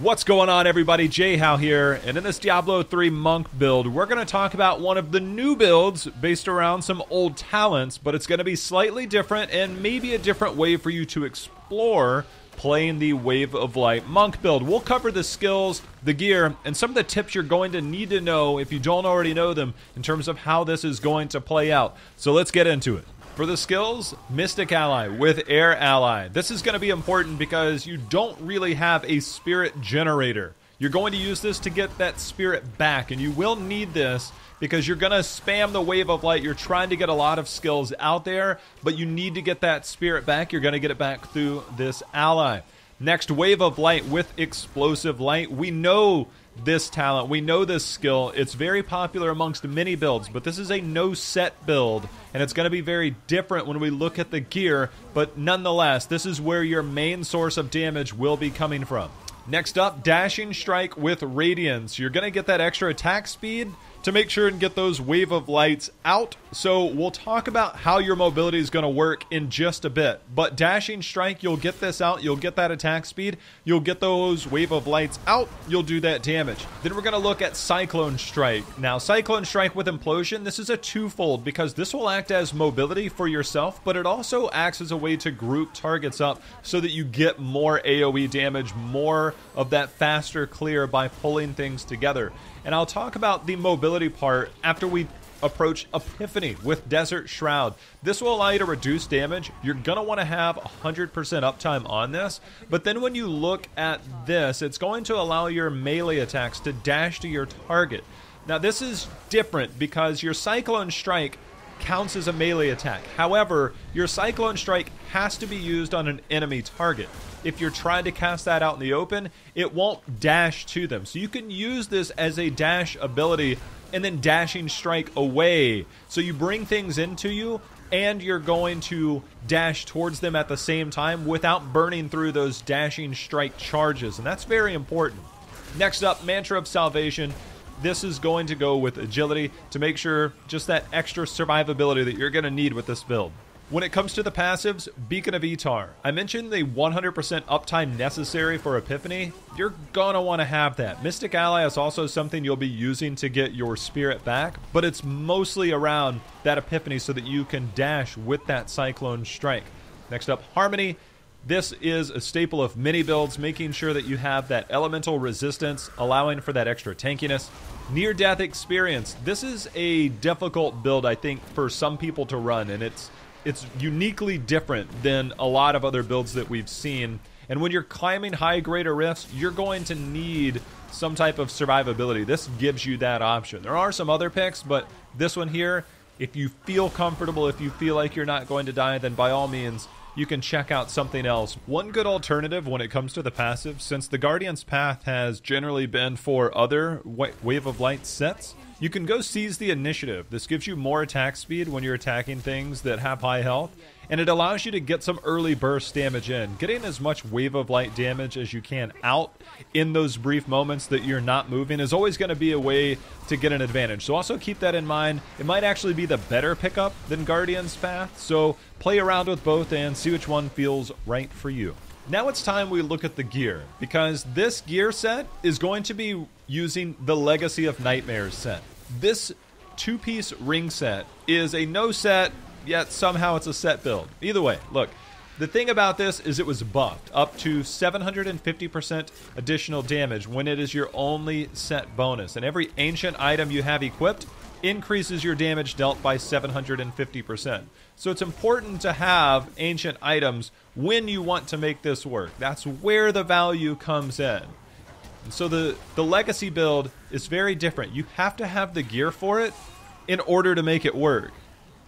What's going on, everybody? J-How here, and in this Diablo 3 monk build, we're going to talk about one of the new builds based around some old talents, but it's going to be slightly different and maybe a different way for you to explore playing the Wave of Light monk build. We'll cover the skills, the gear, and some of the tips you're going to need to know if you don't already know them in terms of how this is going to play out. So let's get into it. For the skills, Mystic Ally with Air Ally. This is going to be important because you don't really have a spirit generator. You're going to use this to get that spirit back, and you will need this because you're going to spam the Wave of Light. You're trying to get a lot of skills out there, but you need to get that spirit back. You're going to get it back through this ally. Next, Wave of Light with Explosive Light. We know this talent, we know this skill. It's very popular amongst many builds, but this is a no-set build, and it's going to be very different when we look at the gear, but nonetheless, this is where your main source of damage will be coming from. Next up, Dashing Strike with Radiance. You're going to get that extra attack speed to make sure and get those Wave of Lights out. So we'll talk about how your mobility is going to work in just a bit. But Dashing Strike, you'll get this out, you'll get that attack speed, you'll get those Wave of Lights out, you'll do that damage. Then we're going to look at Cyclone Strike. Now, Cyclone Strike with Implosion, this is a twofold because this will act as mobility for yourself, but it also acts as a way to group targets up so that you get more AoE damage, more of that faster clear by pulling things together. And I'll talk about the mobility part after we approach Epiphany with Desert Shroud. This will allow you to reduce damage. You're going to want to have 100% uptime on this, but then when you look at this, it's going to allow your melee attacks to dash to your target. Now this is different because your Cyclone Strike counts as a melee attack. However, your Cyclone Strike has to be used on an enemy target. If you're trying to cast that out in the open, it won't dash to them. So you can use this as a dash ability and then Dashing Strike away. So you bring things into you and you're going to dash towards them at the same time without burning through those Dashing Strike charges. And that's very important. Next up, Mantra of Salvation. This is going to go with agility to make sure just that extra survivability that you're going to need with this build. When it comes to the passives, Beacon of Etar. I mentioned the 100% uptime necessary for Epiphany. You're going to want to have that. Mystic Ally is also something you'll be using to get your spirit back, but it's mostly around that Epiphany so that you can dash with that Cyclone Strike. Next up, Harmony. This is a staple of many builds, making sure that you have that elemental resistance, allowing for that extra tankiness. Near-death experience. This is a difficult build, I think, for some people to run, and it's uniquely different than a lot of other builds that we've seen. And when you're climbing high greater rifts, you're going to need some type of survivability. This gives you that option. There are some other picks, but this one here, if you feel comfortable, if you feel like you're not going to die, then by all means, you can check out something else. One good alternative when it comes to the passive, since the Guardian's Path has generally been for other Wave of Light sets, you can go Seize the Initiative. This gives you more attack speed when you're attacking things that have high health, and it allows you to get some early burst damage in. Getting as much Wave of Light damage as you can out in those brief moments that you're not moving is always going to be a way to get an advantage. So also keep that in mind. It might actually be the better pickup than Guardian's Path, so play around with both and see which one feels right for you. Now it's time we look at the gear, because this gear set is going to be using the Legacy of Nightmares set. This two-piece ring set is a no set, yet somehow it's a set build. Either way, look, the thing about this is it was buffed up to 750% additional damage when it is your only set bonus. And every ancient item you have equipped increases your damage dealt by 750%. So it's important to have ancient items when you want to make this work. That's where the value comes in. And so the Legacy build is very different. You have to have the gear for it in order to make it work.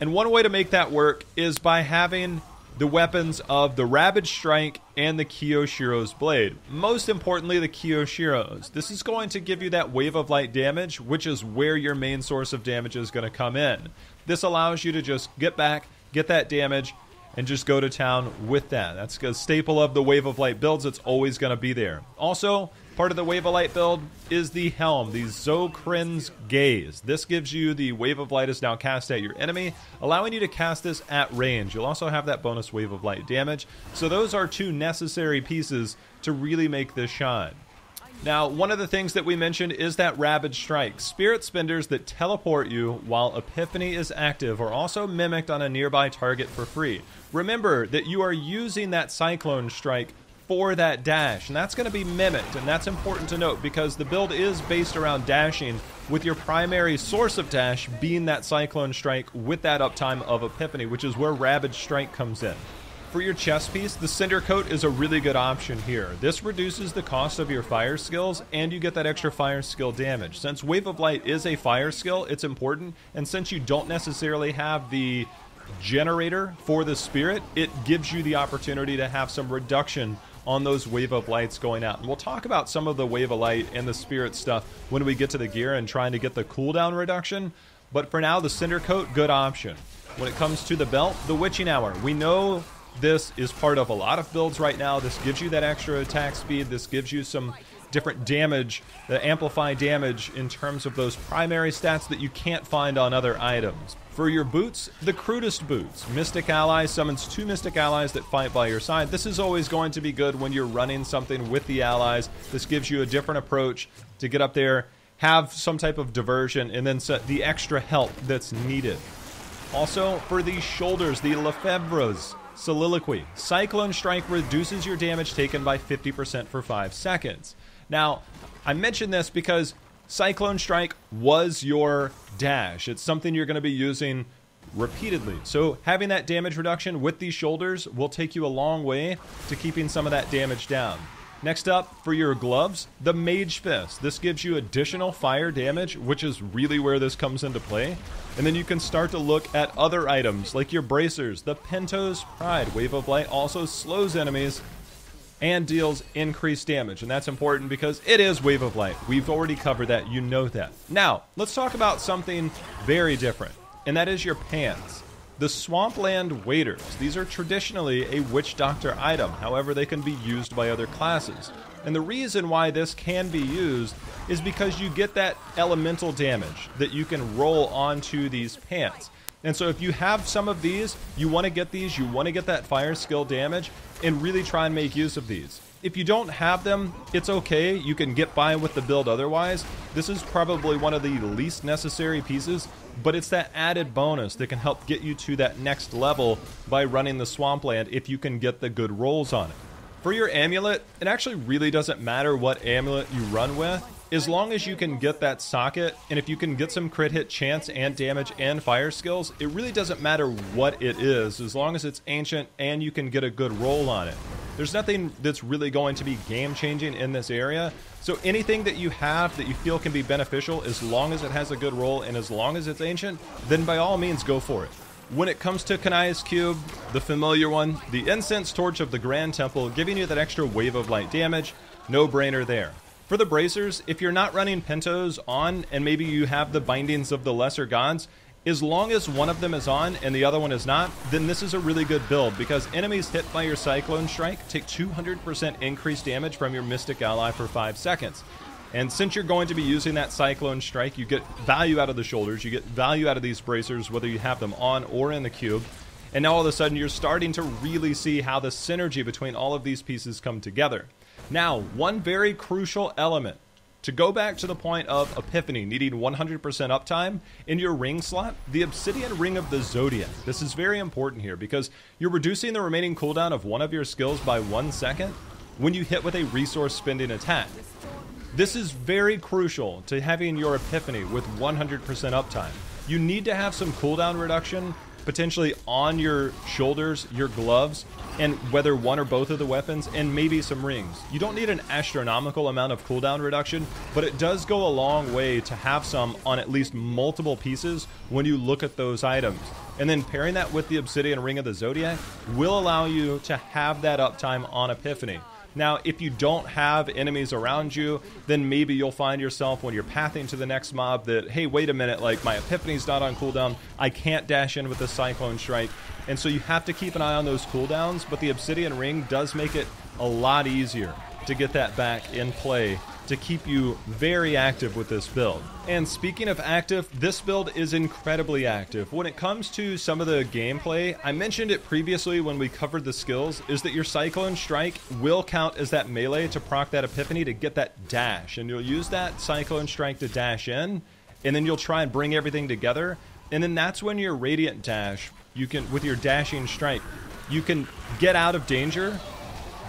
And one way to make that work is by having the weapons of the Ravage Strike and the Kiyoshiro's Blade. Most importantly, the Kiyoshiro's. This is going to give you that Wave of Light damage, which is where your main source of damage is going to come in. This allows you to just get back, get that damage, and just go to town with that. That's a staple of the Wave of Light builds. It's always going to be there. Also, part of the Wave of Light build is the Helm, the Zokrin's Gaze. This gives you the Wave of Light is now cast at your enemy, allowing you to cast this at range. You'll also have that bonus Wave of Light damage. So those are two necessary pieces to really make this shine. Now, one of the things that we mentioned is that Rabid Strike. Spirit Spinders that teleport you while Epiphany is active are also mimicked on a nearby target for free. Remember that you are using that Cyclone Strike for that dash, and that's going to be mimicked, and that's important to note because the build is based around dashing, with your primary source of dash being that Cyclone Strike with that uptime of Epiphany, which is where Rabid Strike comes in. For your chest piece, the Cinder Coat is a really good option here. This reduces the cost of your fire skills, and you get that extra fire skill damage. Since Wave of Light is a fire skill, it's important, and since you don't necessarily have the generator for the Spirit, it gives you the opportunity to have some reduction on those Wave of Lights going out. And we'll talk about some of the Wave of Light and the Spirit stuff when we get to the gear and trying to get the cooldown reduction. But for now, the Cinder Coat, good option. When it comes to the belt, the Witching Hour. We know this is part of a lot of builds right now. This gives you that extra attack speed. This gives you some different damage, the amplify damage in terms of those primary stats that you can't find on other items. For your boots, the crudest boots. Mystic Ally summons 2 Mystic Allies that fight by your side. This is always going to be good when you're running something with the allies. This gives you a different approach to get up there, have some type of diversion, and then set the extra help that's needed. Also, for these shoulders, the Lefebvre's Soliloquy. Cyclone Strike reduces your damage taken by 50% for 5 seconds. Now, I mention this because Cyclone Strike was your dash. It's something you're going to be using repeatedly. So having that damage reduction with these shoulders will take you a long way to keeping some of that damage down. Next up, for your gloves, the Mage Fist. This gives you additional fire damage, which is really where this comes into play. And then you can start to look at other items like your bracers. The Pento's Pride. Wave of Light also slows enemies and deals increased damage. And that's important because it is Wave of Light. We've already covered that. You know that. Now, let's talk about something very different, and that is your pants. The Swampland Waders. These are traditionally a Witch Doctor item. However, they can be used by other classes. And the reason why this can be used is because you get that elemental damage that you can roll onto these pants. And so if you have some of these, you want to get these, you want to get that fire skill damage, and really try and make use of these. If you don't have them, it's okay. You can get by with the build otherwise. This is probably one of the least necessary pieces, but it's that added bonus that can help get you to that next level by running the Swampland if you can get the good rolls on it. For your amulet, it actually really doesn't matter what amulet you run with, as long as you can get that socket, and if you can get some crit hit chance and damage and fire skills, it really doesn't matter what it is, as long as it's ancient and you can get a good roll on it. There's nothing that's really going to be game changing in this area, so anything that you have that you feel can be beneficial, as long as it has a good roll and as long as it's ancient, then by all means go for it. When it comes to Kanai's Cube, the familiar one, the Incense Torch of the Grand Temple, giving you that extra Wave of Light damage, no brainer there. For the bracers, if you're not running Pentos on, and maybe you have the Bindings of the Lesser Gods, as long as one of them is on and the other one is not, then this is a really good build, because enemies hit by your Cyclone Strike take 200% increased damage from your Mystic Ally for 5 seconds. And since you're going to be using that Cyclone Strike, you get value out of the shoulders, you get value out of these bracers, whether you have them on or in the cube. And now all of a sudden you're starting to really see how the synergy between all of these pieces come together. Now, one very crucial element, to go back to the point of Epiphany needing 100% uptime, in your ring slot, the Obsidian Ring of the Zodiac. This is very important here because you're reducing the remaining cooldown of one of your skills by 1 second when you hit with a resource spending attack. This is very crucial to having your Epiphany with 100% uptime. You need to have some cooldown reduction, potentially on your shoulders, your gloves, and whether one or both of the weapons, and maybe some rings. You don't need an astronomical amount of cooldown reduction, but it does go a long way to have some on at least multiple pieces when you look at those items. And then pairing that with the Obsidian Ring of the Zodiac will allow you to have that uptime on Epiphany. Now, if you don't have enemies around you, then maybe you'll find yourself when you're pathing to the next mob that, hey, wait a minute, like my Epiphany's not on cooldown, I can't dash in with the Cyclone Strike. And so you have to keep an eye on those cooldowns, but the Obsidian Ring does make it a lot easier to get that back in play to keep you very active with this build. And speaking of active, this build is incredibly active. When it comes to some of the gameplay, I mentioned it previously when we covered the skills, is that your Cyclone Strike will count as that melee to proc that Epiphany to get that dash. And you'll use that Cyclone Strike to dash in, and then you'll try and bring everything together. And then that's when your Radiant Dash, you can, with your Dashing Strike, you can get out of danger,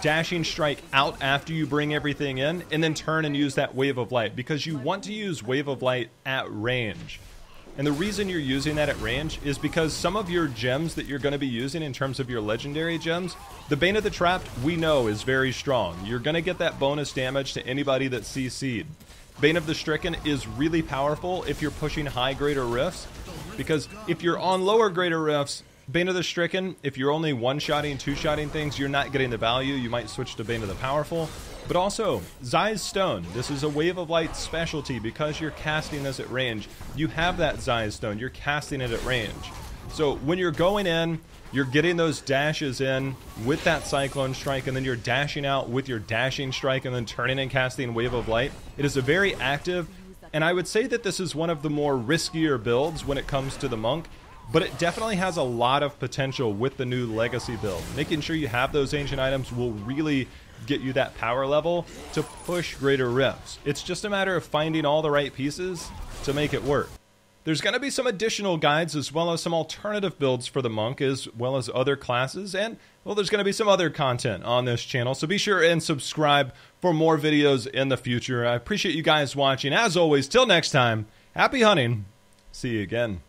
Dashing Strike out after you bring everything in, and then turn and use that Wave of Light, because you want to use Wave of Light at range. And the reason you're using that at range is because some of your gems that you're going to be using in terms of your legendary gems, the Bane of the Trapped, we know, is very strong. You're going to get that bonus damage to anybody that CC'd. Bane of the Stricken is really powerful if you're pushing high greater rifts, because if you're on lower greater rifts, Bane of the Stricken, if you're only one-shotting, two-shotting things, you're not getting the value. You might switch to Bane of the Powerful. But also, Zai's Stone. This is a Wave of Light specialty. Because you're casting this at range, you have that Zai's Stone. You're casting it at range. So when you're going in, you're getting those dashes in with that Cyclone Strike, and then you're dashing out with your Dashing Strike, and then turning and casting Wave of Light. It is a very active, and I would say that this is one of the more riskier builds when it comes to the Monk. But it definitely has a lot of potential with the new Legacy build. Making sure you have those ancient items will really get you that power level to push greater rifts. It's just a matter of finding all the right pieces to make it work. There's going to be some additional guides as well as some alternative builds for the Monk as well as other classes. And, well, there's going to be some other content on this channel. So be sure and subscribe for more videos in the future. I appreciate you guys watching. As always, till next time, happy hunting. See you again.